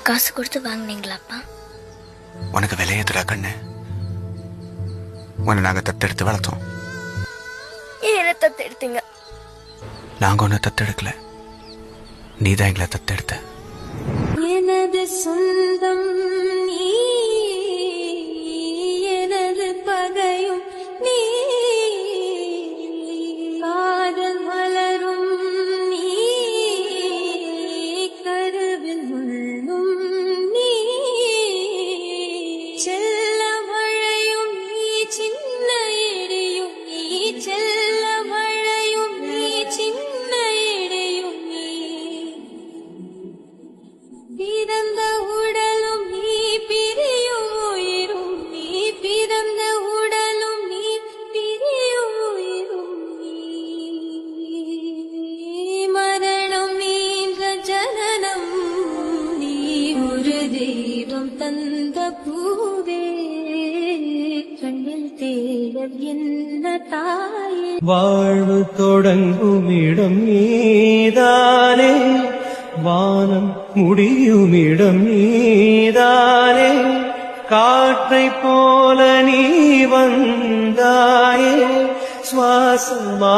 காசு கொடுத்து வாங்கினீங்களாப்பா? உனக்கு விலையதுல கண்ணு. உன்னை நாங்க தத்தெடுத்து வளர்த்தோம். என்ன தத்தெடுத்தீங்க? நாங்க ஒன்ன தத்தெடுக்கல, நீதான் எங்களை தத்தெடுத்த. எனது சொந்தம் நீ, எனது பகையும் நீ, காதல் மலரும் நீ, கருவில் உள்ளும் நீ, செல்ல மழையும் நீ, சின்ன இடியும் நீ, செல்ல மழையும் நீ, சின்ன இடியும் நீ, பிறந்த உடலும் நீ, பிரியும் உயிரும் நீ, பிறந்த உடலும் நீ, பிரியும் உயிரும் நீ, மரணம் நீண்ட ஜனனம் நீ, ஒரு தெய்வம் தந்த பூவே, கண்ணில் தேடல் என்ன தாயே. வாழ்வு தொடங்கும் இடம் நீதானே, வானம் முடியும் இடம் நீதானே, காற்றை போல நீ வந்தாயே, சுவாசமா